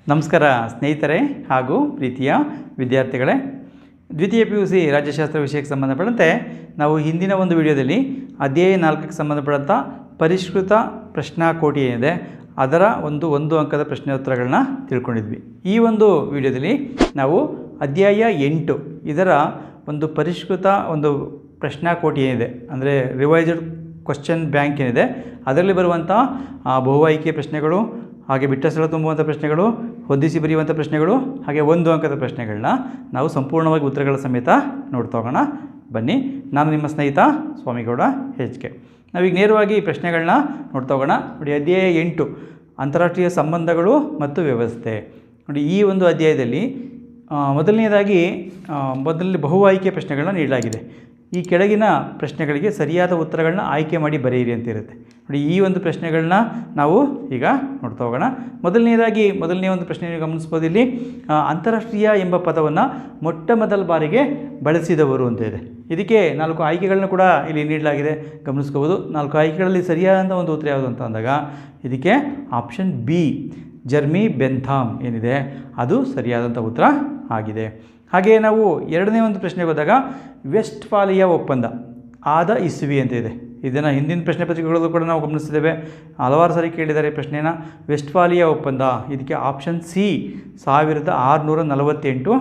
ನಮಸ್ಕಾರ ಸ್ನೇಹಿತರೆ ಹಾಗೂ ಪ್ರೀತಿಯ ವಿದ್ಯಾರ್ಥಿಗಳೇ. ದ್ವಿತೀಯ PUC ರಾಜ್ಯಶಾಸ್ತ್ರ ವಿಷಯಕ್ಕೆ ಸಂಬಂಧಪಟ್ಟಂತೆ ನಾವು ಹಿಂದಿನ ಒಂದು ವಿಡಿಯೋದಲ್ಲಿ ಅಧ್ಯಾಯ 4ಕ್ಕೆ ಸಂಬಂಧಪಟ್ಟಂಥ ಪರಿಷ್ಕೃತ ಪ್ರಶ್ನಾಕೋಟಿ ಏನಿದೆ ಅದರ ಒಂದು ಅಂಕದ ಪ್ರಶ್ನೋತ್ತರಗಳನ್ನ ತಿಳ್ಕೊಂಡಿದ್ವಿ. ಈ ಒಂದು ವಿಡಿಯೋದಲ್ಲಿ ನಾವು ಅಧ್ಯಾಯ 8 ಇದರ ಒಂದು ಪರಿಷ್ಕೃತ ಒಂದು ಪ್ರಶ್ನಾಕೋಟಿ ಏನಿದೆ ಅಂದರೆ ರಿವೈಸ್ಡ್ ಕ್ವಶನ್ ಬ್ಯಾಂಕ್ ಏನಿದೆ ಅದರಲ್ಲಿ ಬರುವಂಥ ಬಹು ಆಯ್ಕೆ ಪ್ರಶ್ನೆಗಳು, ಹಾಗೆ ಬಿಟ್ಟ ಸ್ಥಳ ತುಂಬುವಂಥ ಪ್ರಶ್ನೆಗಳು, ಹೊಂದಿಸಿ ಬರೆಯುವಂಥ ಪ್ರಶ್ನೆಗಳು, ಹಾಗೆ ಒಂದು ಅಂಕದ ಪ್ರಶ್ನೆಗಳನ್ನ ನಾವು ಸಂಪೂರ್ಣವಾಗಿ ಉತ್ತರಗಳ ಸಮೇತ ನೋಡ್ತಾ ಹೋಗೋಣ. ಬನ್ನಿ, ನಾನು ನಿಮ್ಮ ಸ್ನೇಹಿತ ಸ್ವಾಮಿಗೌಡ HK. ನಾವೀಗ ನೇರವಾಗಿ ಈ ಪ್ರಶ್ನೆಗಳನ್ನ ನೋಡ್ತಾ ಹೋಗೋಣ. ನೋಡಿ, ಅಧ್ಯಾಯ 8 ಅಂತಾರಾಷ್ಟ್ರೀಯ ಸಂಬಂಧಗಳು ಮತ್ತು ವ್ಯವಸ್ಥೆ. ನೋಡಿ, ಈ ಒಂದು ಅಧ್ಯಾಯದಲ್ಲಿ ಮೊದಲನೇದಾಗಿ ಬಹು ಆಯ್ಕೆ ಪ್ರಶ್ನೆಗಳನ್ನ ನೀಡಲಾಗಿದೆ. ಈ ಕೆಳಗಿನ ಪ್ರಶ್ನೆಗಳಿಗೆ ಸರಿಯಾದ ಉತ್ತರಗಳನ್ನ ಆಯ್ಕೆ ಮಾಡಿ ಬರೆಯಿರಿ ಅಂತ ಇರುತ್ತೆ. ನೋಡಿ, ಈ ಒಂದು ಪ್ರಶ್ನೆಗಳನ್ನ ನಾವು ಈಗ ನೋಡ್ತಾ ಹೋಗೋಣ. ಮೊದಲನೇ ಒಂದು ಪ್ರಶ್ನೆ ನೀವು ಗಮನಿಸ್ಬೋದು. ಇಲ್ಲಿ ಅಂತಾರಾಷ್ಟ್ರೀಯ ಎಂಬ ಪದವನ್ನು ಮೊಟ್ಟ ಬಾರಿಗೆ ಬಳಸಿದವರು ಅಂತ ಇದೆ. ಇದಕ್ಕೆ 4 ಆಯ್ಕೆಗಳನ್ನ ಕೂಡ ಇಲ್ಲಿ ನೀಡಲಾಗಿದೆ, ಗಮನಿಸ್ಕೋಬೋದು. 4 ಆಯ್ಕೆಗಳಲ್ಲಿ ಸರಿಯಾದಂಥ ಒಂದು ಉತ್ತರ ಯಾವುದು ಅಂತ ಅಂದಾಗ ಇದಕ್ಕೆ ಆಪ್ಷನ್ ಬಿ ಜರ್ಮಿ ಬೆಂಥಾಮ್ ಏನಿದೆ ಅದು ಸರಿಯಾದಂಥ ಉತ್ತರ ಆಗಿದೆ. ಹಾಗೆಯೇ ನಾವು ಎರಡನೇ ಒಂದು ಪ್ರಶ್ನೆಗೆ ಹೋದಾಗ ವೆಸ್ಟ್ಫಾಲಿಯಾ ಒಪ್ಪಂದ ಆದ ಇಸ್ವಿ ಅಂತ ಇದೆ. ಇದನ್ನು ಹಿಂದಿನ ಪ್ರಶ್ನೆ ಪತ್ರಿಕೆಗಳಲ್ಲೂ ಕೂಡ ನಾವು ಗಮನಿಸಿದ್ದೇವೆ, ಹಲವಾರು ಸಾರಿ ಕೇಳಿದ್ದಾರೆ ಪ್ರಶ್ನೆಯನ್ನು. ವೆಸ್ಟ್ಫಾಲಿಯಾ ಒಪ್ಪಂದ ಇದಕ್ಕೆ ಆಪ್ಷನ್ ಸಿ 1648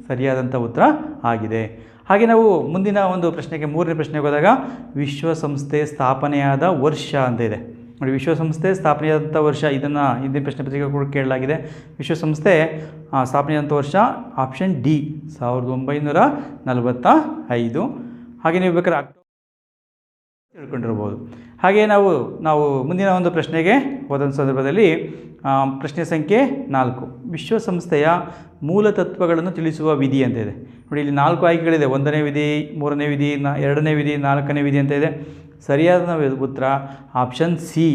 ಸರಿಯಾದಂಥ ಉತ್ತರ ಆಗಿದೆ. ಹಾಗೆ ನಾವು ಮುಂದಿನ ಒಂದು ಪ್ರಶ್ನೆಗೆ ಮೂರನೇ ಪ್ರಶ್ನೆಗೆ ಹೋದಾಗ ವಿಶ್ವಸಂಸ್ಥೆ ಸ್ಥಾಪನೆಯಾದ ವರ್ಷ ಅಂತ ಇದೆ. ನೋಡಿ, ವಿಶ್ವಸಂಸ್ಥೆ ಸ್ಥಾಪನೆಯಾದಂಥ ವರ್ಷ ಇದನ್ನು ಹಿಂದಿನ ಪ್ರಶ್ನೆ ಪತ್ರಿಕೆ ಕೂಡ ಕೇಳಲಾಗಿದೆ. ವಿಶ್ವಸಂಸ್ಥೆ ಸ್ಥಾಪನೆಯಾದಂಥ ವರ್ಷ ಆಪ್ಷನ್ ಡಿ 1945. ಹಾಗೆ ನೀವು ಬೇಕಾದ್ರೆ ತಿಳ್ಕೊಂಡಿರ್ಬೋದು. ಹಾಗೆ ನಾವು ಮುಂದಿನ ಒಂದು ಪ್ರಶ್ನೆಗೆ ಹೋದ ಸಂದರ್ಭದಲ್ಲಿ ಪ್ರಶ್ನೆ ಸಂಖ್ಯೆ 4 ವಿಶ್ವಸಂಸ್ಥೆಯ ಮೂಲ ತತ್ವಗಳನ್ನು ತಿಳಿಸುವ ವಿಧಿ ಅಂತ ಇದೆ. ನೋಡಿ, ಇಲ್ಲಿ 4 ಆಯ್ಕೆಗಳಿದೆ. 1ನೇ ವಿಧಿ, 3ನೇ ವಿಧಿ, 2ನೇ ವಿಧಿ, 4ನೇ ವಿಧಿ ಅಂತ ಇದೆ. ಸರಿಯಾದ ಉತ್ತರ ಆಪ್ಷನ್ ಸಿ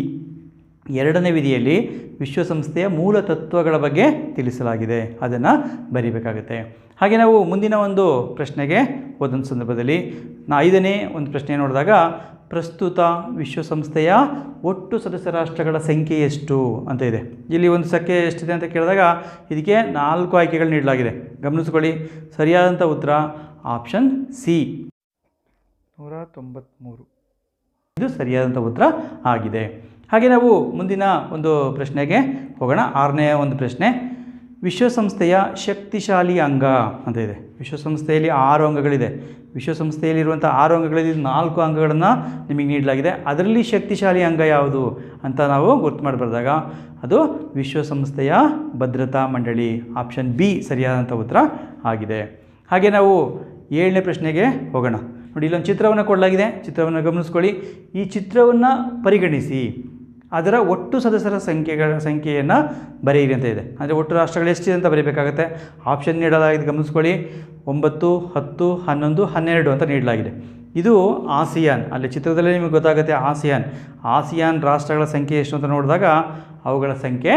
2ನೇ ವಿಧಿಯಲ್ಲಿ ವಿಶ್ವಸಂಸ್ಥೆಯ ಮೂಲ ತತ್ವಗಳ ಬಗ್ಗೆ ತಿಳಿಸಲಾಗಿದೆ, ಅದನ್ನು ಬರೀಬೇಕಾಗುತ್ತೆ. ಹಾಗೆ ನಾವು ಮುಂದಿನ ಒಂದು ಪ್ರಶ್ನೆಗೆ ಹೋದಂಥ ಸಂದರ್ಭದಲ್ಲಿ 5ನೇ ಒಂದು ಪ್ರಶ್ನೆ ನೋಡಿದಾಗ ಪ್ರಸ್ತುತ ವಿಶ್ವಸಂಸ್ಥೆಯ ಒಟ್ಟು ಸದಸ್ಯ ರಾಷ್ಟ್ರಗಳ ಸಂಖ್ಯೆ ಎಷ್ಟು ಅಂತ ಇದೆ. ಇಲ್ಲಿ ಒಂದು ಸಂಖ್ಯೆ ಎಷ್ಟಿದೆ ಅಂತ ಕೇಳಿದಾಗ ಇದಕ್ಕೆ 4 ಆಯ್ಕೆಗಳು ನೀಡಲಾಗಿದೆ, ಗಮನಿಸ್ಕೊಳ್ಳಿ. ಸರಿಯಾದಂಥ ಉತ್ತರ ಆಪ್ಷನ್ ಸಿ 193 ಇದು ಸರಿಯಾದಂಥ ಉತ್ತರ ಆಗಿದೆ. ಹಾಗೆ ನಾವು ಮುಂದಿನ ಒಂದು ಪ್ರಶ್ನೆಗೆ ಹೋಗೋಣ. 6ನೇ ಒಂದು ಪ್ರಶ್ನೆ ವಿಶ್ವಸಂಸ್ಥೆಯ ಶಕ್ತಿಶಾಲಿ ಅಂಗ ಅಂತ ಇದೆ. ವಿಶ್ವಸಂಸ್ಥೆಯಲ್ಲಿ 6 ಅಂಗಗಳಿದೆ. ವಿಶ್ವಸಂಸ್ಥೆಯಲ್ಲಿರುವಂಥ 6 ಅಂಗಗಳಲ್ಲಿ 4 ಅಂಗಗಳನ್ನು ನಿಮಗೆ ನೀಡಲಾಗಿದೆ. ಅದರಲ್ಲಿ ಶಕ್ತಿಶಾಲಿ ಅಂಗ ಯಾವುದು ಅಂತ ನಾವು ಗುರ್ತು ಮಾಡಿ ಬರೆದಾಗ ಅದು ವಿಶ್ವಸಂಸ್ಥೆಯ ಭದ್ರತಾ ಮಂಡಳಿ, ಆಪ್ಷನ್ ಬಿ ಸರಿಯಾದಂಥ ಉತ್ತರ ಆಗಿದೆ. ಹಾಗೆ ನಾವು 7ನೇ ಪ್ರಶ್ನೆಗೆ ಹೋಗೋಣ. ನೋಡಿ, ಇಲ್ಲೊಂದು ಚಿತ್ರವನ್ನು ಕೊಡಲಾಗಿದೆ, ಚಿತ್ರವನ್ನು ಗಮನಿಸ್ಕೊಳ್ಳಿ. ಈ ಚಿತ್ರವನ್ನು ಪರಿಗಣಿಸಿ ಅದರ ಒಟ್ಟು ಸದಸ್ಯರ ಸಂಖ್ಯೆಯನ್ನು ಬರೆಯಿರಿ ಅಂತ ಇದೆ. ಅಂದರೆ ಒಟ್ಟು ರಾಷ್ಟ್ರಗಳು ಎಷ್ಟಿದೆ ಅಂತ ಬರೀಬೇಕಾಗುತ್ತೆ. ಆಪ್ಷನ್ ನೀಡಲಾಗಿದೆ, ಗಮನಿಸ್ಕೊಳ್ಳಿ. 9, 10, 11, 12 ಅಂತ ನೀಡಲಾಗಿದೆ. ಇದು ಆಸಿಯಾನ್, ಅಲ್ಲಿ ಚಿತ್ರದಲ್ಲೇ ನಿಮಗೆ ಗೊತ್ತಾಗುತ್ತೆ. ಆಸಿಯಾನ್ ರಾಷ್ಟ್ರಗಳ ಸಂಖ್ಯೆ ಎಷ್ಟು ಅಂತ ನೋಡಿದಾಗ ಅವುಗಳ ಸಂಖ್ಯೆ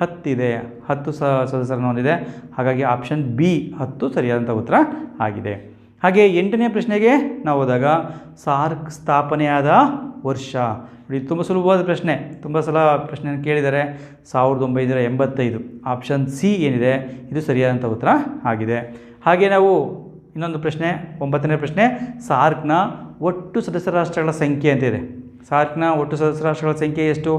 10 ಇದೆ, 10 ಸದಸ್ಯರನ್ನು ಹೊಂದಿದೆ. ಹಾಗಾಗಿ ಆಪ್ಷನ್ ಬಿ 10 ಸರಿಯಾದಂಥ ಉತ್ತರ ಆಗಿದೆ. ಹಾಗೆ 8ನೇ ಪ್ರಶ್ನೆಗೆ ನಾವು ಹೋದಾಗ ಸಾರ್ಕ್ ಸ್ಥಾಪನೆಯಾದ ವರ್ಷ. ಇದು ತುಂಬ ಸುಲಭವಾದ ಪ್ರಶ್ನೆ, ತುಂಬ ಸಲ ಪ್ರಶ್ನೆಯನ್ನು ಕೇಳಿದ್ದಾರೆ. 1985 ಆಪ್ಷನ್ ಸಿ ಏನಿದೆ ಇದು ಸರಿಯಾದಂಥ ಉತ್ತರ ಆಗಿದೆ. ಹಾಗೆ ನಾವು ಇನ್ನೊಂದು ಪ್ರಶ್ನೆ 9ನೇ ಪ್ರಶ್ನೆ ಸಾರ್ಕ್ನ ಒಟ್ಟು ಸದಸ್ಯ ರಾಷ್ಟ್ರಗಳ ಸಂಖ್ಯೆ ಅಂತ ಇದೆ. ಸಾರ್ಕ್ನ ಒಟ್ಟು ಸದಸ್ಯ ರಾಷ್ಟ್ರಗಳ ಸಂಖ್ಯೆ ಎಷ್ಟು?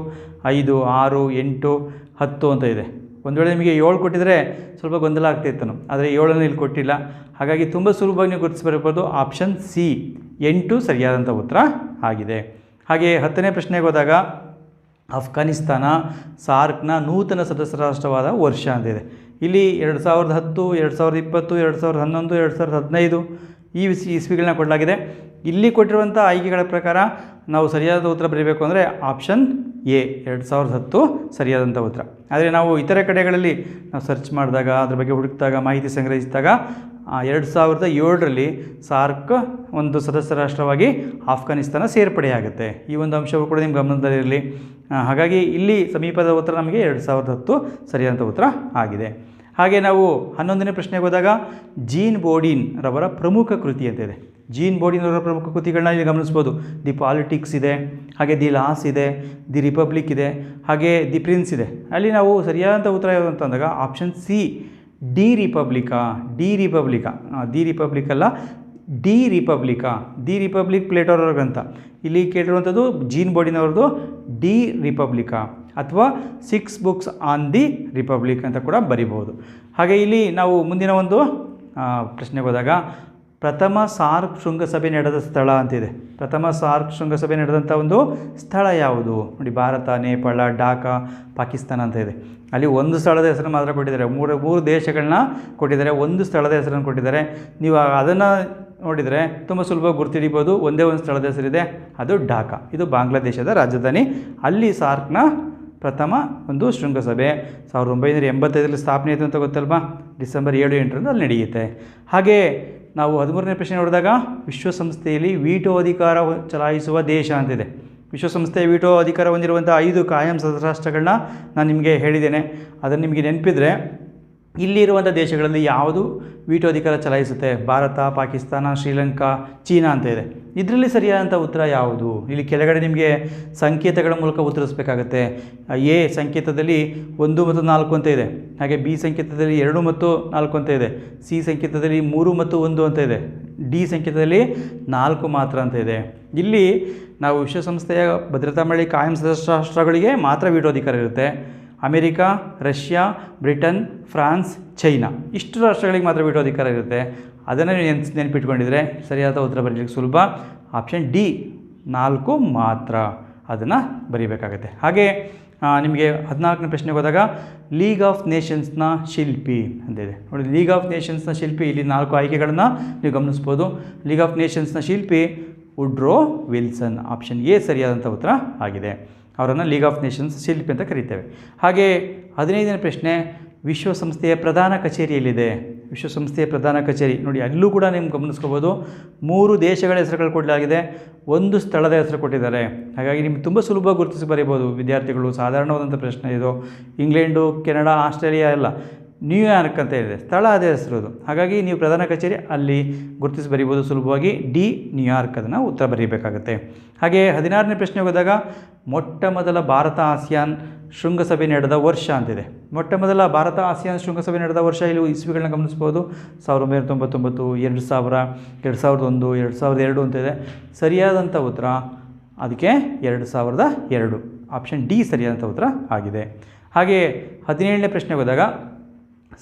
5, 6, 8, 10 ಅಂತ ಇದೆ. ಒಂದು ವೇಳೆ ನಿಮಗೆ 7 ಕೊಟ್ಟಿದ್ರೆ ಸ್ವಲ್ಪ ಗೊಂದಲ ಆಗ್ತಾಯಿತ್ತು, ಆದರೆ 7ಅನ್ನು ಇಲ್ಲಿ ಕೊಟ್ಟಿಲ್ಲ. ಹಾಗಾಗಿ ತುಂಬ ಸುಲಭವಾಗಿ ನೀವು ಗುರುತಿಸಬರ್ಬೋದು. ಆಪ್ಷನ್ ಸಿ 8 ಸರಿಯಾದಂಥ ಉತ್ತರ ಆಗಿದೆ. ಹಾಗೆ 10ನೇ ಪ್ರಶ್ನೆಗೆ ಹೋದಾಗ ಅಫ್ಘಾನಿಸ್ತಾನ ಸಾರ್ಕ್ನ ನೂತನ ಸದಸ್ಯ ರಾಷ್ಟ್ರವಾದ ವರ್ಷ ಅಂತಿದೆ. ಇಲ್ಲಿ 2010, 2020, 2011, 2015 ಈ ಇಸ್ವಿಗಳನ್ನ ಕೊಡಲಾಗಿದೆ. ಇಲ್ಲಿ ಕೊಟ್ಟಿರುವಂಥ ಆಯ್ಕೆಗಳ ಪ್ರಕಾರ ನಾವು ಸರಿಯಾದ ಉತ್ತರ ಬರೀಬೇಕು ಅಂದರೆ ಆಪ್ಷನ್ ಎ 2010 ಸರಿಯಾದಂಥ ಉತ್ತರ. ಆದರೆ ನಾವು ಇತರೆ ಕಡೆಗಳಲ್ಲಿ ನಾವು ಸರ್ಚ್ ಮಾಡಿದಾಗ, ಅದ್ರ ಬಗ್ಗೆ ಹುಡುಕಿದಾಗ, ಮಾಹಿತಿ ಸಂಗ್ರಹಿಸಿದಾಗ 2007ರಲ್ಲಿ ಸಾರ್ಕ್ ಒಂದು ಸದಸ್ಯ ರಾಷ್ಟ್ರವಾಗಿ ಆಫ್ಘಾನಿಸ್ತಾನ ಸೇರ್ಪಡೆಯಾಗುತ್ತೆ. ಈ ಒಂದು ಅಂಶವು ಕೂಡ ನಿಮ್ಮ ಗಮನದಲ್ಲಿರಲಿ. ಹಾಗಾಗಿ ಇಲ್ಲಿ ಸಮೀಪದ ಉತ್ತರ ನಮಗೆ 2010 ಸರಿಯಾದಂಥ ಉತ್ತರ ಆಗಿದೆ. ಹಾಗೆ ನಾವು 11ನೇ ಪ್ರಶ್ನೆಗೆ ಹೋದಾಗ ಜೀನ್ ಬೋಡಿನ್ ರವರ ಪ್ರಮುಖ ಕೃತಿ ಅಂತ ಇದೆ. ಜೀನ್ ಬೋಡಿನ್ ಅವರ ಪ್ರಮುಖ ಕೃತಿಗಳನ್ನ ಇಲ್ಲಿ ಗಮನಿಸ್ಬೋದು. ದಿ ಪಾಲಿಟಿಕ್ಸ್ ಇದೆ, ಹಾಗೆ ದಿ ಲಾಸ್ ಇದೆ, ದಿ ರಿಪಬ್ಲಿಕ್ ಇದೆ, ಹಾಗೆ ದಿ ಪ್ರಿನ್ಸ್ ಇದೆ. ಅಲ್ಲಿ ನಾವು ಸರಿಯಾದಂಥ ಉತ್ತರ ಯಾವುದು ಅಂತ ಅಂದಾಗ option C De Republica. The Republic ಅಲ್ಲ, ಡಿ ರಿಪಬ್ಲಿಕ್ ಪ್ಲೇಟೋರವ್ರ ಗ್ರಂಥ. ಇಲ್ಲಿ ಕೇಳಿರುವಂಥದ್ದು ಜೀನ್ ಬೋಡಿನ್ ಅವ್ರದ್ದು ಡಿ ರಿಪಬ್ಲಿಕಾ ಅಥವಾ 6 books ಆನ್ ದಿ ರಿಪಬ್ಲಿಕ್ ಅಂತ ಕೂಡ ಬರಿಬಹುದು. ಹಾಗೆ ಇಲ್ಲಿ ನಾವು ಮುಂದಿನ ಒಂದು ಪ್ರಶ್ನೆಗೆ ಹೋದಾಗ ಪ್ರಥಮ ಸಾರ್ಕ್ ಶೃಂಗಸಭೆ ನಡೆದ ಸ್ಥಳ ಅಂತಿದೆ. ಪ್ರಥಮ ಸಾರ್ಕ್ ಶೃಂಗಸಭೆ ನಡೆದಂಥ ಒಂದು ಸ್ಥಳ ಯಾವುದು ನೋಡಿ, ಭಾರತ, ನೇಪಾಳ, ಢಾಕಾ, ಪಾಕಿಸ್ತಾನ ಅಂತ ಇದೆ. ಅಲ್ಲಿ ಒಂದು ಸ್ಥಳದ ಹೆಸರನ್ನು ಮಾತ್ರ ಕೊಟ್ಟಿದ್ದಾರೆ. ಮೂರು ದೇಶಗಳನ್ನ ಕೊಟ್ಟಿದ್ದಾರೆ, ಒಂದು ಸ್ಥಳದ ಹೆಸರನ್ನು ಕೊಟ್ಟಿದ್ದಾರೆ. ನೀವು ಅದನ್ನು ನೋಡಿದರೆ ತುಂಬ ಸುಲಭವಾಗಿ ಗುರ್ತಿಡಿಬೋದು. ಒಂದೇ ಒಂದು ಸ್ಥಳದ ಹೆಸರಿದೆ, ಅದು ಢಾಕಾ. ಇದು ಬಾಂಗ್ಲಾದೇಶದ ರಾಜಧಾನಿ. ಅಲ್ಲಿ ಸಾರ್ಕ್ನ ಪ್ರಥಮ ಒಂದು ಶೃಂಗಸಭೆ 1985ರಲ್ಲಿ ಸ್ಥಾಪನೆ ಆಯಿತು ಅಂತ ಗೊತ್ತಲ್ವಾ. ಡಿಸೆಂಬರ್ 7-8 ಅಲ್ಲಿ ನಡೆಯುತ್ತೆ. ಹಾಗೆ ನಾವು 13ನೇ ಪ್ರಶ್ನೆ ನೋಡಿದಾಗ ವಿಶ್ವಸಂಸ್ಥೆಯಲ್ಲಿ ವೀಟೋ ಅಧಿಕಾರ ಚಲಾಯಿಸುವ ದೇಶ ಅಂತಿದೆ. ವಿಶ್ವಸಂಸ್ಥೆಯ ವೀಟೋ ಅಧಿಕಾರ ಹೊಂದಿರುವಂಥ 5 ಕಾಯಂ ಸದಸ್ಯ ರಾಷ್ಟ್ರಗಳನ್ನ ನಾನು ನಿಮಗೆ ಹೇಳಿದ್ದೇನೆ. ಅದನ್ನು ನಿಮಗೆ ನೆನಪಿದ್ರೆ ಇಲ್ಲಿರುವಂಥ ದೇಶಗಳಲ್ಲಿ ಯಾವುದು ವೀಟೋ ಅಧಿಕಾರ ಚಲಾಯಿಸುತ್ತೆ? ಭಾರತ, ಪಾಕಿಸ್ತಾನ, ಶ್ರೀಲಂಕಾ, ಚೀನಾ ಅಂತ ಇದೆ. ಇದರಲ್ಲಿ ಸರಿಯಾದಂಥ ಉತ್ತರ ಯಾವುದು? ಇಲ್ಲಿ ಕೆಳಗಡೆ ನಿಮಗೆ ಸಂಕೇತಗಳ ಮೂಲಕ ಉತ್ತರಿಸಬೇಕಾಗತ್ತೆ. ಎ ಸಂಕೇತದಲ್ಲಿ 1 ಮತ್ತು 4 ಅಂತ ಇದೆ. ಹಾಗೆ ಬಿ ಸಂಕೇತದಲ್ಲಿ 2 ಮತ್ತು 4 ಅಂತ ಇದೆ. ಸಿ ಸಂಕೇತದಲ್ಲಿ 3 ಮತ್ತು 1 ಅಂತ ಇದೆ. ಡಿ ಸಂಕೇತದಲ್ಲಿ 4 ಮಾತ್ರ ಅಂತ ಇದೆ. ಇಲ್ಲಿ ನಾವು ವಿಶ್ವಸಂಸ್ಥೆಯ ಭದ್ರತಾ ಮಂಡಳಿ ಕಾಯಂ ಸದಸ್ಯ ರಾಷ್ಟ್ರಗಳಿಗೆ ಮಾತ್ರ ವೀಟೋ ಅಧಿಕಾರ ಇರುತ್ತೆ. America, Russia, Britain, France, China ಇಷ್ಟು ರಾಷ್ಟ್ರಗಳಿಗೆ ಮಾತ್ರ ವೀಟೋ ಅಧಿಕಾರ ಇರುತ್ತೆ. ಅದನ್ನು ನೆನಪಿಟ್ಕೊಂಡಿದ್ರೆ ಸರಿಯಾದ ಉತ್ತರ ಬರೀಲಿಕ್ಕೆ ಸುಲಭ. ಆಪ್ಷನ್ ಡಿ 4 ಮಾತ್ರ ಅದನ್ನು ಬರೀಬೇಕಾಗತ್ತೆ. ಹಾಗೆ ನಿಮಗೆ 14ನೇ ಪ್ರಶ್ನೆಗೆ ಹೋದಾಗ ಲೀಗ್ ಆಫ್ ನೇಷನ್ಸ್ನ ಶಿಲ್ಪಿ ಅಂತಿದೆ ನೋಡಿ. ಲೀಗ್ ಆಫ್ ನೇಷನ್ಸ್ನ ಶಿಲ್ಪಿ, ಇಲ್ಲಿ 4 ಆಯ್ಕೆಗಳನ್ನು ನೀವು ಗಮನಿಸ್ಬೋದು. ಲೀಗ್ ಆಫ್ ನೇಷನ್ಸ್ನ ಶಿಲ್ಪಿ ವುಡ್ರೋ ವಿಲ್ಸನ್. ಆಪ್ಷನ್ ಎ ಸರಿಯಾದಂಥ ಉತ್ತರ ಆಗಿದೆ. ಅವರನ್ನು ಲೀಗ್ ಆಫ್ ನೇಷನ್ಸ್ ಶಿಲ್ಪಿ ಅಂತ ಕರೀತೇವೆ. ಹಾಗೆ 15ನೇ ಪ್ರಶ್ನೆ ವಿಶ್ವಸಂಸ್ಥೆಯ ಪ್ರಧಾನ ಕಚೇರಿಯಲ್ಲಿದೆ. ವಿಶ್ವಸಂಸ್ಥೆಯ ಪ್ರಧಾನ ಕಚೇರಿ ನೋಡಿ, ಅಲ್ಲೂ ಕೂಡ ನಿಮ್ಗೆ ಗಮನಿಸ್ಕೋಬೋದು. 3 ದೇಶಗಳ ಹೆಸರುಗಳು ಕೊಡಲಾಗಿದೆ, ಒಂದು ಸ್ಥಳದ ಹೆಸರು ಕೊಟ್ಟಿದ್ದಾರೆ. ಹಾಗಾಗಿ ನಿಮ್ಗೆ ತುಂಬ ಸುಲಭವಾಗಿ ಗುರುತಿಸಿ ಬರೀಬೋದು ವಿದ್ಯಾರ್ಥಿಗಳು. ಸಾಧಾರಣವಾದಂಥ ಪ್ರಶ್ನೆ ಇದು. ಇಂಗ್ಲೆಂಡು, ಕೆನಡಾ, ಆಸ್ಟ್ರೇಲಿಯಾ ಎಲ್ಲ, ನ್ಯೂಯಾರ್ಕ್ ಅಂತ ಇದೆ, ಸ್ಥಳ ಅದೇ ಹೆಸರು. ಹಾಗಾಗಿ ನೀವು ಪ್ರಧಾನ ಕಚೇರಿ ಅಲ್ಲಿ ಗುರುತಿಸಿ ಬರೀಬೋದು ಸುಲಭವಾಗಿ. ಡಿ ನ್ಯೂಯಾರ್ಕ್ ಅದನ್ನು ಉತ್ತರ ಬರೀಬೇಕಾಗುತ್ತೆ. ಹಾಗೆ 16ನೇ ಪ್ರಶ್ನೆಗೆ ಹೋದಾಗ ಮೊಟ್ಟ ಮೊದಲ ಭಾರತ ಆಸಿಯಾನ್ ಶೃಂಗಸಭೆ ನಡೆದ ವರ್ಷ ಅಂತಿದೆ. ಮೊಟ್ಟ ಮೊದಲ ಭಾರತ ಆಸಿಯಾನ್ ಶೃಂಗಸಭೆ ನಡೆದ ವರ್ಷ ಇಲ್ಲಿ ಇಸ್ವಿಗಳನ್ನ ಗಮನಿಸ್ಬೋದು. 1999, 2000, 2001, 2002 ಅಂತಿದೆ. ಸರಿಯಾದಂಥ ಉತ್ತರ ಅದಕ್ಕೆ 2002. ಆಪ್ಷನ್ ಡಿ ಸರಿಯಾದಂಥ ಉತ್ತರ ಆಗಿದೆ. ಹಾಗೆ 17ನೇ ಪ್ರಶ್ನೆಗೆ ಹೋದಾಗ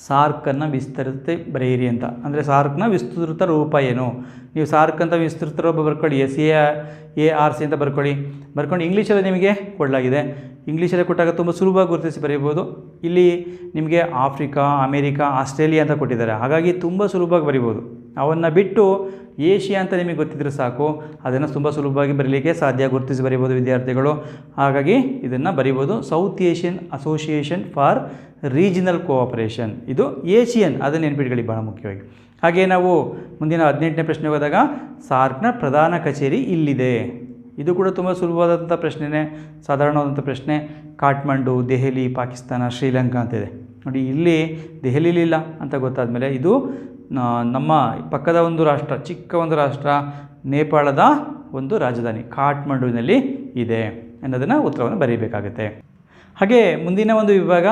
ಸಾರ್ಕನ್ನು ವಿಸ್ತೃತ ಬರೆಯಿರಿ ಅಂತ. ಅಂದರೆ ಸಾರ್ಕ್ನ ವಿಸ್ತೃತ ರೂಪ ಏನು? ನೀವು ಸಾರ್ಕ್ ಅಂತ ವಿಸ್ತೃತ ರೂಪ ಬರ್ಕೊಳ್ಳಿ, SARC ಅಂತ ಬರ್ಕೊಂಡು ಇಂಗ್ಲೀಷಲ್ಲಿ ನಿಮಗೆ ಕೊಡಲಾಗಿದೆ. ಇಂಗ್ಲೀಷಲ್ಲಿ ಕೊಟ್ಟಾಗ ತುಂಬ ಸುಲಭವಾಗಿ ಗುರುತಿಸಿ ಬರೀಬೋದು. ಇಲ್ಲಿ ನಿಮಗೆ ಆಫ್ರಿಕಾ, ಅಮೇರಿಕಾ, ಆಸ್ಟ್ರೇಲಿಯಾ ಅಂತ ಕೊಟ್ಟಿದ್ದಾರೆ. ಹಾಗಾಗಿ ತುಂಬ ಸುಲಭವಾಗಿ ಬರಿಬೋದು. ಅವನ್ನು ಬಿಟ್ಟು ಏಷ್ಯಾ ಅಂತ ನಿಮಗೆ ಗೊತ್ತಿದ್ದರೆ ಸಾಕು, ಅದನ್ನು ತುಂಬ ಸುಲಭವಾಗಿ ಬರೀಲಿಕ್ಕೆ ಸಾಧ್ಯ, ಗುರುತಿಸಿ ಬರೀಬೋದು ವಿದ್ಯಾರ್ಥಿಗಳು. ಹಾಗಾಗಿ ಇದನ್ನು ಬರೀಬೋದು. South Asian Association for Regional Cooperation, ಇದು ಏಷಿಯನ್, ಅದನ್ನು ನೆನಪಿಟ್ಕೊಳ್ಳಿ ಭಾಳ ಮುಖ್ಯವಾಗಿ. ಹಾಗೆ ನಾವು ಮುಂದಿನ 18ನೇ ಪ್ರಶ್ನೆಗೆ ಹೋದಾಗ ಸಾರ್ಕ್ನ ಪ್ರಧಾನ ಕಚೇರಿ ಇಲ್ಲಿದೆ. ಇದು ಕೂಡ ತುಂಬ ಸುಲಭವಾದಂಥ ಪ್ರಶ್ನೆನೇ, ಸಾಧಾರಣವಾದಂಥ ಪ್ರಶ್ನೆ. ಕಾಠ್ಮಂಡು, ದೆಹಲಿ, ಪಾಕಿಸ್ತಾನ, ಶ್ರೀಲಂಕಾ ಅಂತಿದೆ ನೋಡಿ. ಇಲ್ಲಿ ದೆಹಲಿಲಿಲ್ಲ ಅಂತ ಗೊತ್ತಾದ ಮೇಲೆ ಇದು ನಮ್ಮ ಪಕ್ಕದ ಒಂದು ರಾಷ್ಟ್ರ, ಚಿಕ್ಕ ಒಂದು ರಾಷ್ಟ್ರ, ನೇಪಾಳದ ಒಂದು ರಾಜಧಾನಿ ಕಾಠ್ಮಂಡುವಿನಲ್ಲಿ ಇದೆ ಅನ್ನೋದನ್ನು ಉತ್ತರವನ್ನು ಬರೀಬೇಕಾಗುತ್ತೆ. ಹಾಗೆ ಮುಂದಿನ ಒಂದು ವಿಭಾಗ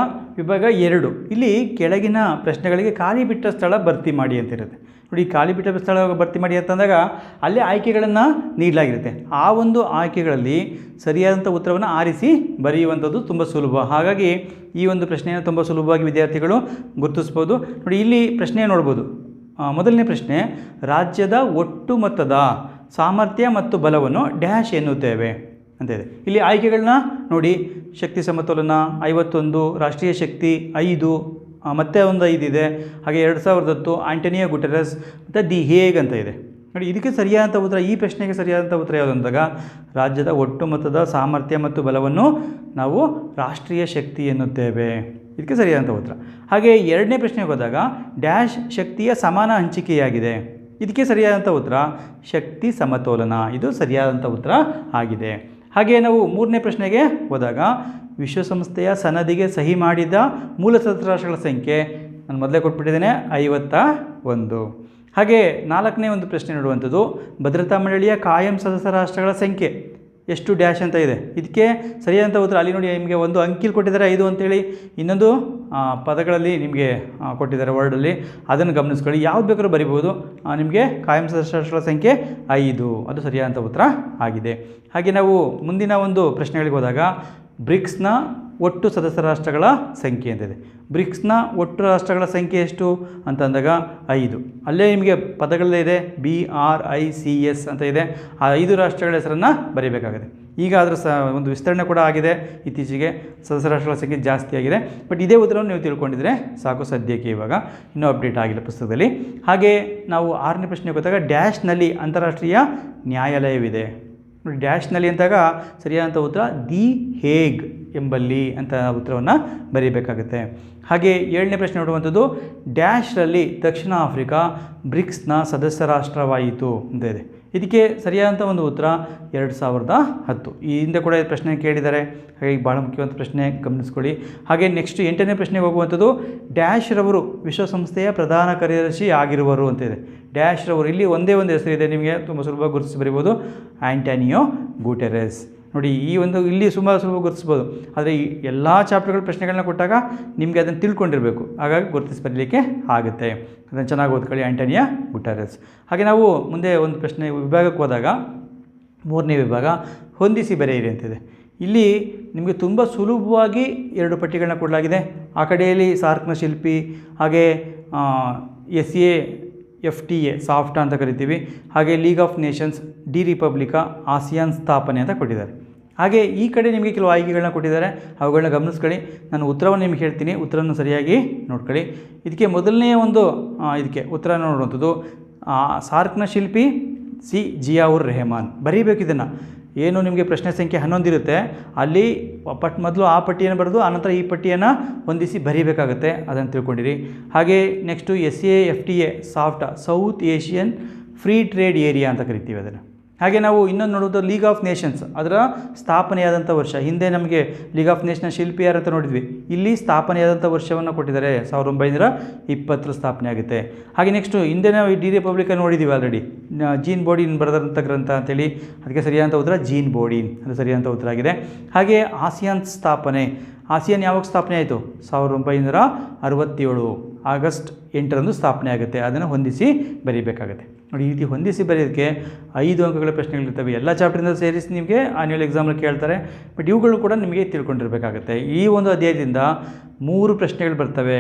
2. ಇಲ್ಲಿ ಕೆಳಗಿನ ಪ್ರಶ್ನೆಗಳಿಗೆ ಖಾಲಿ ಬಿಟ್ಟ ಸ್ಥಳ ಭರ್ತಿ ಮಾಡಿ ಅಂತಿರುತ್ತೆ ನೋಡಿ. ಖಾಲಿ ಬಿಟ್ಟ ಸ್ಥಳ ಭರ್ತಿ ಮಾಡಿ ಅಂತಂದಾಗ ಅಲ್ಲೇ ಆಯ್ಕೆಗಳನ್ನು ನೀಡಲಾಗಿರುತ್ತೆ. ಆ ಒಂದು ಆಯ್ಕೆಗಳಲ್ಲಿ ಸರಿಯಾದಂಥ ಉತ್ತರವನ್ನು ಆರಿಸಿ ಬರೆಯುವಂಥದ್ದು ತುಂಬ ಸುಲಭ. ಹಾಗಾಗಿ ಈ ಒಂದು ಪ್ರಶ್ನೆಯನ್ನು ತುಂಬ ಸುಲಭವಾಗಿ ವಿದ್ಯಾರ್ಥಿಗಳು ಗುರುತಿಸ್ಬೋದು ನೋಡಿ. ಇಲ್ಲಿ ಪ್ರಶ್ನೆ ನೋಡ್ಬೋದು. ಮೊದಲನೇ ಪ್ರಶ್ನೆ, ರಾಜ್ಯದ ಒಟ್ಟು ಮೊತ್ತದ ಸಾಮರ್ಥ್ಯ ಮತ್ತು ಬಲವನ್ನು ಡ್ಯಾಶ್ ಎನ್ನುತ್ತೇವೆ ಅಂತಿದೆ. ಇಲ್ಲಿ ಆಯ್ಕೆಗಳನ್ನ ನೋಡಿ. ಶಕ್ತಿ ಸಮತೋಲನ 51, ರಾಷ್ಟ್ರೀಯ ಶಕ್ತಿ 5, ಮತ್ತೆ ಒಂದು 5 ಇದೆ. ಹಾಗೆ 2010 ಆಂಟೋನಿಯೋ ಗುಟೆರಸ್ ಮತ್ತು ದಿ ಹೇಗ್ ಅಂತ ಇದೆ ನೋಡಿ. ಇದಕ್ಕೆ ಸರಿಯಾದಂಥ ಉತ್ತರ, ಈ ಪ್ರಶ್ನೆಗೆ ಸರಿಯಾದಂಥ ಉತ್ತರ ಯಾವುದು ಅಂದಾಗ ರಾಜ್ಯದ ಒಟ್ಟು ಮೊತ್ತದ ಸಾಮರ್ಥ್ಯ ಮತ್ತು ಬಲವನ್ನು ನಾವು ರಾಷ್ಟ್ರೀಯ ಶಕ್ತಿ ಎನ್ನುತ್ತೇವೆ. ಇದಕ್ಕೆ ಸರಿಯಾದಂಥ ಉತ್ತರ. ಹಾಗೆ 2ನೇ ಪ್ರಶ್ನೆಗೆ ಹೋದಾಗ ಡ್ಯಾಶ್ ಶಕ್ತಿಯ ಸಮಾನ ಹಂಚಿಕೆಯಾಗಿದೆ. ಇದಕ್ಕೆ ಸರಿಯಾದಂಥ ಉತ್ತರ ಶಕ್ತಿ ಸಮತೋಲನ, ಇದು ಸರಿಯಾದಂಥ ಉತ್ತರ ಆಗಿದೆ. ಹಾಗೆ ನಾವು 3ನೇ ಪ್ರಶ್ನೆಗೆ ಹೋದಾಗ ವಿಶ್ವಸಂಸ್ಥೆಯ ಸನದಿಗೆ ಸಹಿ ಮಾಡಿದ ಮೂಲ ಸದಸ್ಯ ರಾಷ್ಟ್ರಗಳ ಸಂಖ್ಯೆ ನಾನು ಮೊದಲೇ ಕೊಟ್ಬಿಟ್ಟಿದ್ದೇನೆ 51. ಹಾಗೆ 4ನೇ ಒಂದು ಪ್ರಶ್ನೆ ನೋಡುವಂಥದ್ದು, ಭದ್ರತಾ ಮಂಡಳಿಯ ಕಾಯಂ ಸದಸ್ಯ ರಾಷ್ಟ್ರಗಳ ಸಂಖ್ಯೆ ಎಷ್ಟು ಡ್ಯಾಶ್ ಅಂತ ಇದೆ. ಇದಕ್ಕೆ ಸರಿಯಾದಂಥ ಉತ್ತರ ಅಲ್ಲಿ ನೋಡಿ, ನಿಮಗೆ ಒಂದು ಅಂಕಿಲ್ ಕೊಟ್ಟಿದ್ದಾರೆ 5 ಅಂತೇಳಿ, ಇನ್ನೊಂದು ಪದಗಳಲ್ಲಿ ನಿಮಗೆ ಕೊಟ್ಟಿದ್ದಾರೆ ವರ್ಡಲ್ಲಿ, ಅದನ್ನು ಗಮನಿಸ್ಕೊಳ್ಳಿ. ಯಾವ್ದು ಬೇಕಾದ್ರೂ ಬರಿಬೋದು. ನಿಮಗೆ ಕಾಯಂ ಸದಸ್ಯ ರಾಷ್ಟ್ರಗಳ ಸಂಖ್ಯೆ 5, ಅದು ಸರಿಯಾದಂಥ ಉತ್ತರ ಆಗಿದೆ. ಹಾಗೆ ನಾವು ಮುಂದಿನ ಒಂದು ಪ್ರಶ್ನೆಗಳಿಗೆ ಹೋದಾಗ ಬ್ರಿಕ್ಸ್ನ ಒಟ್ಟು ಸದಸ್ಯ ರಾಷ್ಟ್ರಗಳ ಸಂಖ್ಯೆ ಅಂತಿದೆ. ಬ್ರಿಕ್ಸ್ನ ಒಟ್ಟು ರಾಷ್ಟ್ರಗಳ ಸಂಖ್ಯೆ ಎಷ್ಟು ಅಂತ ಅಂದಾಗ 5. ಅಲ್ಲೇ ನಿಮಗೆ ಪದಗಳಲ್ಲೇ ಇದೆ BRICS ಅಂತ ಇದೆ. ಆ 5 ರಾಷ್ಟ್ರಗಳ ಹೆಸರನ್ನು ಬರೀಬೇಕಾಗಿದೆ. ಈಗ ಅದರ ಒಂದು ವಿಸ್ತರಣೆ ಕೂಡ ಆಗಿದೆ, ಇತ್ತೀಚೆಗೆ ಸದಸ್ಯ ರಾಷ್ಟ್ರಗಳ ಸಂಖ್ಯೆ ಜಾಸ್ತಿ ಆಗಿದೆ. ಬಟ್ ಇದೇ ಉತ್ತರವನ್ನು ನೀವು ತಿಳ್ಕೊಂಡಿದ್ರೆ ಸಾಕು ಸದ್ಯಕ್ಕೆ, ಇವಾಗ ಇನ್ನೂ ಅಪ್ಡೇಟ್ ಆಗಿಲ್ಲ ಪುಸ್ತಕದಲ್ಲಿ. ಹಾಗೆ ನಾವು 6ನೇ ಪ್ರಶ್ನೆಗೆ ಹೋದಾಗ ಡ್ಯಾಶ್ನಲ್ಲಿ ಅಂತಾರಾಷ್ಟ್ರೀಯ ನ್ಯಾಯಾಲಯವಿದೆ. ನೋಡಿ, ಡ್ಯಾಶ್ನಲ್ಲಿ ಅಂತಾಗ ಸರಿಯಾದಂಥ ಉತ್ತರ ದಿ ಹೇಗ್ ಎಂಬಲ್ಲಿ ಅಂತ ಉತ್ತರವನ್ನು ಬರೀಬೇಕಾಗುತ್ತೆ. ಹಾಗೆ 7ನೇ ಪ್ರಶ್ನೆ ನೋಡುವಂಥದ್ದು, ಡ್ಯಾಶ್ರಲ್ಲಿ ದಕ್ಷಿಣ ಆಫ್ರಿಕಾ ಬ್ರಿಕ್ಸ್ನ ಸದಸ್ಯ ರಾಷ್ಟ್ರವಾಯಿತು ಅಂತ ಇದೆ. ಇದಕ್ಕೆ ಸರಿಯಾದಂಥ ಒಂದು ಉತ್ತರ 2010. ಈ ಹಿಂದೆ ಕೂಡ ಪ್ರಶ್ನೆ ಕೇಳಿದ್ದಾರೆ, ಹಾಗಾಗಿ ಭಾಳ ಮುಖ್ಯವಾದ ಪ್ರಶ್ನೆ, ಗಮನಿಸ್ಕೊಳ್ಳಿ. ಹಾಗೆ ನೆಕ್ಸ್ಟ್ 8ನೇ ಪ್ರಶ್ನೆಗೆ ಹೋಗುವಂಥದ್ದು, ಡ್ಯಾಶ್ ರವರು ವಿಶ್ವಸಂಸ್ಥೆಯ ಪ್ರಧಾನ ಕಾರ್ಯದರ್ಶಿ ಆಗಿರುವರು ಅಂತ ಇದೆ. ಡ್ಯಾಶ್ ರವರು, ಇಲ್ಲಿ ಒಂದೇ ಒಂದು ಹೆಸರಿದೆ, ನಿಮಗೆ ತುಂಬ ಸುಲಭ ಗುರುತಿಸಿ ಬರಿಬೋದು, ಆಂಟೋನಿಯೋ ಗುಟೆರೆಸ್. ನೋಡಿ, ಈ ಒಂದು ಇಲ್ಲಿ ಸುಲಭ ಗುರುತಿಸ್ಬೋದು, ಆದರೆ ಈ ಎಲ್ಲ ಚಾಪ್ಟರ್ಗಳ ಪ್ರಶ್ನೆಗಳನ್ನ ಕೊಟ್ಟಾಗ ನಿಮಗೆ ಅದನ್ನು ತಿಳ್ಕೊಂಡಿರಬೇಕು, ಹಾಗಾಗಿ ಗುರುತಿಸಿ ಬರಲಿಕ್ಕೆ ಆಗುತ್ತೆ. ಅದನ್ನು ಚೆನ್ನಾಗಿ ಓದ್ಕೊಳ್ಳಿ, ಆಂಟೋನಿಯೋ ಗುಟೆರೆಸ್. ಹಾಗೆ ನಾವು ಮುಂದೆ ಒಂದು ಪ್ರಶ್ನೆ ವಿಭಾಗಕ್ಕೆ ಹೋದಾಗ 3ನೇ ವಿಭಾಗ ಹೊಂದಿಸಿ ಬರೆಯಿರಿ ಅಂತಿದೆ. ಇಲ್ಲಿ ನಿಮಗೆ ತುಂಬ ಸುಲಭವಾಗಿ 2 ಪಟ್ಟಿಗಳನ್ನ ಕೊಡಲಾಗಿದೆ. ಆ ಕಡೆಯಲ್ಲಿ ಸಾರ್ಕ್ನ ಶಿಲ್ಪಿ, ಹಾಗೆ SAFTA ಸಾಫ್ಟ್ ಅಂತ ಕರಿತೀವಿ, ಹಾಗೆ League of Nations, De Republica, ASEAN ಸ್ಥಾಪನೆ ಅಂತ ಕೊಟ್ಟಿದ್ದಾರೆ. ಹಾಗೆ ಈ ಕಡೆ ನಿಮಗೆ ಕೆಲವು ಆಯ್ಕೆಗಳನ್ನ ಕೊಟ್ಟಿದ್ದಾರೆ, ಅವುಗಳನ್ನ ಗಮನಿಸ್ಕೊಳ್ಳಿ. ನಾನು ಉತ್ತರವನ್ನು ನಿಮಗೆ ಹೇಳ್ತೀನಿ, ಉತ್ತರವನ್ನು ಸರಿಯಾಗಿ ನೋಡ್ಕೊಳ್ಳಿ. ಇದಕ್ಕೆ ಮೊದಲನೇ ಒಂದು ಇದಕ್ಕೆ ಉತ್ತರ ನೋಡುವಂಥದ್ದು, ಸಾರ್ಕ್ನ ಶಿಲ್ಪಿ ಜಿಯಾವುರ್ ರೆಹಮಾನ್. ಬರೀಬೇಕು ಇದನ್ನು. ಏನು ನಿಮಗೆ ಪ್ರಶ್ನೆ ಸಂಖ್ಯೆ 11 ಇರುತ್ತೆ, ಅಲ್ಲಿ ಮೊದಲು ಆ ಪಟ್ಟಿಯನ್ನು ಬರೆದು ಆನಂತರ ಈ ಪಟ್ಟಿಯನ್ನು ಹೊಂದಿಸಿ ಬರೀಬೇಕಾಗುತ್ತೆ, ಅದನ್ನು ತಿಳ್ಕೊಂಡಿರಿ. ಹಾಗೆ next SAFTA soft, south Asian free trade area ಅಂತ ಕರಿತೀವಿ ಅದನ್ನು. ಹಾಗೆ ನಾವು ಇನ್ನೊಂದು ನೋಡೋದು ಲೀಗ್ ಆಫ್ ನೇಷನ್ಸ್, ಅದರ ಸ್ಥಾಪನೆಯಾದಂಥ ವರ್ಷ. ಹಿಂದೆ ನಮಗೆ ಲೀಗ್ ಆಫ್ ನೇಷನ್ ಶಿಲ್ಪಿ ಯಾರು ಅಂತ ನೋಡಿದ್ವಿ, ಇಲ್ಲಿ ಸ್ಥಾಪನೆಯಾದಂಥ ವರ್ಷವನ್ನು ಕೊಟ್ಟಿದ್ದಾರೆ, 1920 ಸ್ಥಾಪನೆ ಆಗುತ್ತೆ. ಹಾಗೆ ನೆಕ್ಸ್ಟು ಹಿಂದೆ ನಾವು ಡಿ ರಿಪಬ್ಲಿಕ್ ನೋಡಿದ್ದೀವಿ ಆಲ್ರೆಡಿ, ಜೀನ್ ಬೋಡಿನ್ ಬರೆದಂಥ ಗ್ರಂಥ ಅಂತೇಳಿ, ಅದಕ್ಕೆ ಸರಿಯಾದಂಥ ಉತ್ತರ ಜೀನ್ ಬೋಡಿನ್, ಅದು ಸರಿಯಾದಂಥ ಉತ್ತರ ಆಗಿದೆ. ಹಾಗೆ ಆಸಿಯಾನ್ ಸ್ಥಾಪನೆ, ಆಸಿಯಾನ್ ಯಾವಾಗ ಸ್ಥಾಪನೆ ಆಯಿತು? 1967 ಆಗಸ್ಟ್ 8ರಂದು ಸ್ಥಾಪನೆ ಆಗುತ್ತೆ. ಅದನ್ನು ಹೊಂದಿಸಿ ಬರೀಬೇಕಾಗುತ್ತೆ. ನೋಡಿ, ಈ ರೀತಿ ಹೊಂದಿಸಿ ಬರೆಯೋದಕ್ಕೆ 5 ಅಂಕಗಳ ಪ್ರಶ್ನೆಗಳಿರ್ತವೆ. ಎಲ್ಲ ಚಾಪ್ಟರಿಂದ ಸೇರಿಸಿ ನಿಮಗೆ ಆನ್ಯುವಲ್ ಎಕ್ಸಾಮಲ್ಲಿ ಕೇಳ್ತಾರೆ. ಬಟ್ ಇವುಗಳು ಕೂಡ ನಿಮಗೆ ತಿಳ್ಕೊಂಡಿರಬೇಕಾಗುತ್ತೆ. ಈ ಒಂದು ಅಧ್ಯಾಯದಿಂದ 3 ಪ್ರಶ್ನೆಗಳು ಬರ್ತವೆ.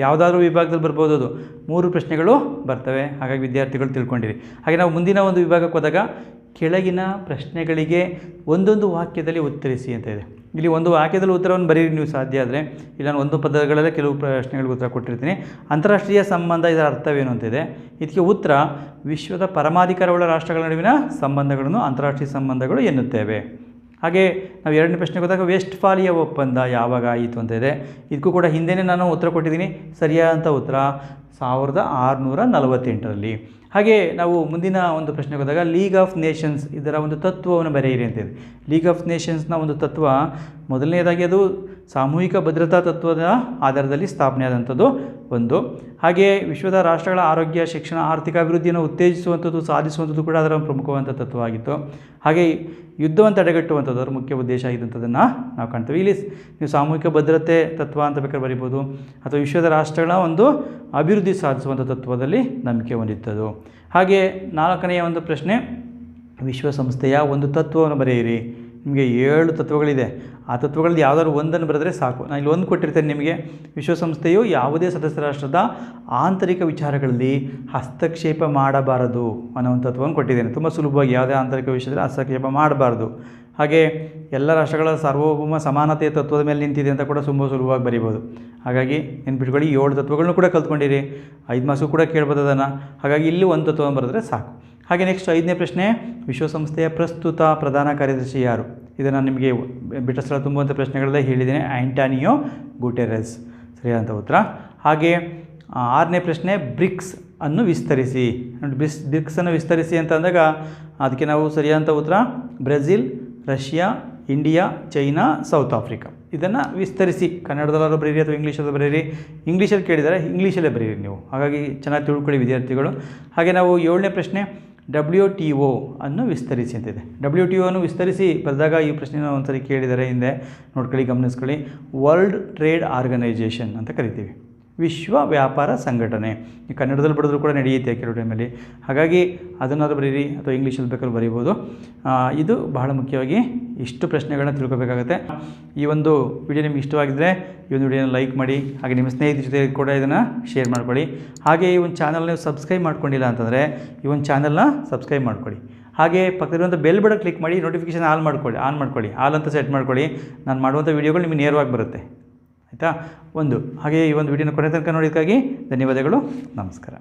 ಯಾವುದಾದ್ರೂ ವಿಭಾಗದಲ್ಲಿ ಬರ್ಬೋದು, ಅದು 3 ಪ್ರಶ್ನೆಗಳು ಬರ್ತವೆ. ಹಾಗಾಗಿ ವಿದ್ಯಾರ್ಥಿಗಳು ತಿಳ್ಕೊಂಡಿರಿ. ಹಾಗೆ ನಾವು ಮುಂದಿನ ಒಂದು ವಿಭಾಗಕ್ಕೆ ಹೋದಾಗ ಕೆಳಗಿನ ಪ್ರಶ್ನೆಗಳಿಗೆ ಒಂದೊಂದು ವಾಕ್ಯದಲ್ಲಿ ಉತ್ತರಿಸಿ ಅಂತ ಇದೆ. ಇಲ್ಲಿ ಒಂದು ವಾಕ್ಯದಲ್ಲಿ ಉತ್ತರವನ್ನು ಬರೀರಿ ನೀವು ಸಾಧ್ಯ ಆದರೆ, ಇಲ್ಲ ನಾನು ಒಂದು ಪದಗಳಲ್ಲೇ ಕೆಲವು ಪ್ರಶ್ನೆಗಳಿಗೆ ಉತ್ತರ ಕೊಟ್ಟಿರ್ತೀನಿ. ಅಂತಾರಾಷ್ಟ್ರೀಯ ಸಂಬಂಧ, ಇದರ ಅರ್ಥವೇನು ಅಂತಿದೆ. ಇದಕ್ಕೆ ಉತ್ತರ ವಿಶ್ವದ ಪರಮಾಧಿಕಾರವುಳ್ಳ ರಾಷ್ಟ್ರಗಳ ನಡುವಿನ ಸಂಬಂಧಗಳನ್ನು ಅಂತಾರಾಷ್ಟ್ರೀಯ ಸಂಬಂಧಗಳು ಎನ್ನುತ್ತೇವೆ. ಹಾಗೆ ನಾವು 2ನೇ ಪ್ರಶ್ನೆಗೆ ಹೋದಾಗ ವೆಸ್ಟ್ಫಾಲಿಯಾ ಒಪ್ಪಂದ ಯಾವಾಗ ಆಯಿತು ಅಂತ ಇದೆ. ಇದಕ್ಕೂ ಕೂಡ ಹಿಂದೆಯೇ ನಾನು ಉತ್ತರ ಕೊಟ್ಟಿದ್ದೀನಿ. ಸರಿಯಾದಂಥ ಉತ್ತರ 1648ರಲ್ಲಿ. ಹಾಗೆ ನಾವು ಮುಂದಿನ ಒಂದು ಪ್ರಶ್ನೆಗೆ ಹೋದಾಗ ಲೀಗ್ ಆಫ್ ನೇಷನ್ಸ್, ಇದರ ಒಂದು ತತ್ವವನ್ನು ಬರೆಯಿರಿ ಅಂತಿದೆ. ಲೀಗ್ ಆಫ್ ನೇಷನ್ಸ್ನ ಒಂದು ತತ್ವ, ಮೊದಲನೇದಾಗಿ ಅದು ಸಾಮೂಹಿಕ ಭದ್ರತಾ ತತ್ವದ ಆಧಾರದಲ್ಲಿ ಸ್ಥಾಪನೆಯಾದಂಥದ್ದು ಒಂದು. ಹಾಗೆ ವಿಶ್ವದ ರಾಷ್ಟ್ರಗಳ ಆರೋಗ್ಯ, ಶಿಕ್ಷಣ, ಆರ್ಥಿಕ ಅಭಿವೃದ್ಧಿಯನ್ನು ಉತ್ತೇಜಿಸುವಂಥದ್ದು, ಸಾಧಿಸುವಂಥದ್ದು ಕೂಡ ಅದರ ಪ್ರಮುಖವಾದಂಥ ತತ್ವವಾಗಿತ್ತು. ಹಾಗೆ ಯುದ್ಧವನ್ನು ತಡೆಗಟ್ಟುವಂಥದ್ದು ಅದರ ಮುಖ್ಯ ಉದ್ದೇಶ ಆಗಿದ್ದಂಥದ್ದನ್ನು ನಾವು ಕಾಣ್ತೀವಿ. ಇಲ್ಲಿ ನೀವು ಸಾಮೂಹಿಕ ಭದ್ರತೆ ತತ್ವ ಅಂತ ಬೇಕಾದ್ರೆ ಬರಿಬೋದು, ಅಥವಾ ವಿಶ್ವದ ರಾಷ್ಟ್ರಗಳ ಒಂದು ಅಭಿವೃದ್ಧಿ ಸಾಧಿಸುವಂಥ ತತ್ವದಲ್ಲಿ ನಂಬಿಕೆ ಹೊಂದಿದ್ದದು. ಹಾಗೆ 4ನೆಯ ಒಂದು ಪ್ರಶ್ನೆ, ವಿಶ್ವಸಂಸ್ಥೆಯ ಒಂದು ತತ್ವವನ್ನು ಬರೆಯಿರಿ. ನಿಮಗೆ 7 ತತ್ವಗಳಿದೆ. ಆ ತತ್ವಗಳಲ್ಲಿ ಯಾವುದಾದ್ರು ಒಂದನ್ನು ಬರೆದರೆ ಸಾಕು. ನಾನು ಇಲ್ಲಿ ಒಂದು ಕೊಟ್ಟಿರ್ತೇನೆ ನಿಮಗೆ. ವಿಶ್ವಸಂಸ್ಥೆಯು ಯಾವುದೇ ಸದಸ್ಯ ರಾಷ್ಟ್ರದ ಆಂತರಿಕ ವಿಚಾರಗಳಲ್ಲಿ ಹಸ್ತಕ್ಷೇಪ ಮಾಡಬಾರದು ಅನ್ನೋ ಒಂದು ತತ್ವವನ್ನು ಕೊಟ್ಟಿದ್ದೇನೆ. ತುಂಬ ಸುಲಭವಾಗಿ, ಯಾವುದೇ ಆಂತರಿಕ ವಿಷಯದಲ್ಲಿ ಹಸ್ತಕ್ಷೇಪ ಮಾಡಬಾರ್ದು. ಹಾಗೆ ಎಲ್ಲ ರಾಷ್ಟ್ರಗಳ ಸಾರ್ವಭೌಮ ಸಮಾನತೆಯ ತತ್ವದ ಮೇಲೆ ನಿಂತಿದೆ ಅಂತ ಕೂಡ ತುಂಬ ಸುಲಭವಾಗಿ ಬರೀಬೋದು. ಹಾಗಾಗಿ ನೆನ್ಪಿಟ್ಕೊಳ್ಳಿ, 7 ತತ್ವಗಳನ್ನು ಕೂಡ ಕಲ್ತ್ಕೊಂಡಿರಿ. 5 ಮಾರ್ಕ್ಸು ಕೂಡ ಕೇಳ್ಬೋದು ಅದನ್ನು. ಹಾಗಾಗಿ ಇಲ್ಲಿ ಒಂದು ತತ್ವವನ್ನು ಬರೆದ್ರೆ ಸಾಕು. ಹಾಗೆ ನೆಕ್ಸ್ಟ್ 5ನೇ ಪ್ರಶ್ನೆ, ವಿಶ್ವಸಂಸ್ಥೆಯ ಪ್ರಸ್ತುತ ಪ್ರಧಾನ ಕಾರ್ಯದರ್ಶಿ ಯಾರು? ಇದನ್ನು ನಿಮಗೆ ಬಿಟ್ಟ ಸ್ಥಳ ತುಂಬುವಂಥ ಪ್ರಶ್ನೆಗಳಲ್ಲೇ ಹೇಳಿದ್ದೇನೆ, ಆಂಟೋನಿಯೋ ಗುಟೆರೆಸ್ ಸರಿಯಾದಂಥ ಉತ್ತರ. ಹಾಗೆ 6ನೇ ಪ್ರಶ್ನೆ, ಬ್ರಿಕ್ಸ್ ಅನ್ನು ವಿಸ್ತರಿಸಿ. ಬ್ರಿಕ್ಸನ್ನು ವಿಸ್ತರಿಸಿ ಅಂತ ಅಂದಾಗ ಅದಕ್ಕೆ ನಾವು ಸರಿಯಾದಂಥ ಉತ್ತರ Brazil, Russia, India, China, south Africa ಇದನ್ನು ವಿಸ್ತರಿಸಿ ಕನ್ನಡದಲ್ಲಾದ್ರೂ ಬರೀರಿ ಅಥವಾ ಇಂಗ್ಲೀಷಲ್ಲೂ ಬರೀರಿ. ಇಂಗ್ಲೀಷಲ್ಲಿ ಕೇಳಿದರೆ ಇಂಗ್ಲೀಷಲ್ಲೇ ಬರೀರಿ ನೀವು. ಹಾಗಾಗಿ ಚೆನ್ನಾಗಿ ತಿಳ್ಕೊಳ್ಳಿ ವಿದ್ಯಾರ್ಥಿಗಳು. ಹಾಗೆ ನಾವು 7ನೇ ಪ್ರಶ್ನೆ WTO ಅನ್ನು ವಿಸ್ತರಿಸಿ ಅಂತಿದೆ. WTO ಅನ್ನು ವಿಸ್ತರಿಸಿ ಬರೆದಾಗ ಈ ಪ್ರಶ್ನೆನ ಒಂದ್ಸರಿ ಕೇಳಿದರೆ ಹಿಂದೆ ನೋಡ್ಕೊಳ್ಳಿ, ಗಮನಿಸ್ಕೊಳ್ಳಿ. ವರ್ಲ್ಡ್ ಟ್ರೇಡ್ ಆರ್ಗನೈಜೇಷನ್ ಅಂತ ಕರಿತೀವಿ, ವಿಶ್ವ ವ್ಯಾಪಾರ ಸಂಘಟನೆ. ಈ ಕನ್ನಡದಲ್ಲಿ ಬರೆದ್ರೂ ಕೂಡ ನಡೆಯುತ್ತೆ ಕೆಲವು ಟೈಮಲ್ಲಿ. ಹಾಗಾಗಿ ಅದನ್ನಾದ್ರೂ ಬರೀರಿ ಅಥವಾ ಇಂಗ್ಲೀಷಲ್ಲಿ ಬೇಕಾದ್ರೂ ಬರೀಬೋದು. ಇದು ಬಹಳ ಮುಖ್ಯವಾಗಿ ಇಷ್ಟು ಪ್ರಶ್ನೆಗಳನ್ನ ತಿಳ್ಕೊಬೇಕಾಗುತ್ತೆ. ಈ ಒಂದು ವಿಡಿಯೋ ನಿಮ್ಗೆ ಇಷ್ಟವಾಗಿದ್ದರೆ ಈ ಒಂದು ವಿಡಿಯೋನ ಲೈಕ್ ಮಾಡಿ, ಹಾಗೆ ನಿಮ್ಮ ಸ್ನೇಹಿತರ ಜೊತೆ ಕೂಡ ಇದನ್ನು ಶೇರ್ ಮಾಡ್ಕೊಳ್ಳಿ. ಹಾಗೆ ಈ ಒಂದು ಚಾನಲ್ ನೀವು ಸಬ್ಸ್ಕ್ರೈಬ್ ಮಾಡ್ಕೊಂಡಿಲ್ಲ ಅಂತಂದರೆ ಈ ಒಂದು ಚಾನಲ್ನ ಸಬ್ಸ್ಕ್ರೈಬ್ ಮಾಡ್ಕೊಳ್ಳಿ. ಹಾಗೆ ಪಕ್ಕದಲ್ಲಿರುವಂಥ ಬೆಲ್ ಬಟನ್ ಕ್ಲಿಕ್ ಮಾಡಿ ನೋಟಿಫಿಕೇಷನ್ ಆನ್ ಮಾಡ್ಕೊಳ್ಳಿ. ಆಲ್ ಅಂತ ಸೆಟ್ ಮಾಡ್ಕೊಳ್ಳಿ. ನಾನು ಮಾಡುವಂಥ ವೀಡಿಯೋಗಳು ನಿಮಗೆ ನೇರವಾಗಿ ಬರುತ್ತೆ, ಆಯಿತಾ. ಹಾಗೆ ಈ ಒಂದು ವಿಡಿಯೋನ ಕೊನೆ ತನಕ ನೋಡೋದಕ್ಕಾಗಿ ಧನ್ಯವಾದಗಳು. ನಮಸ್ಕಾರ.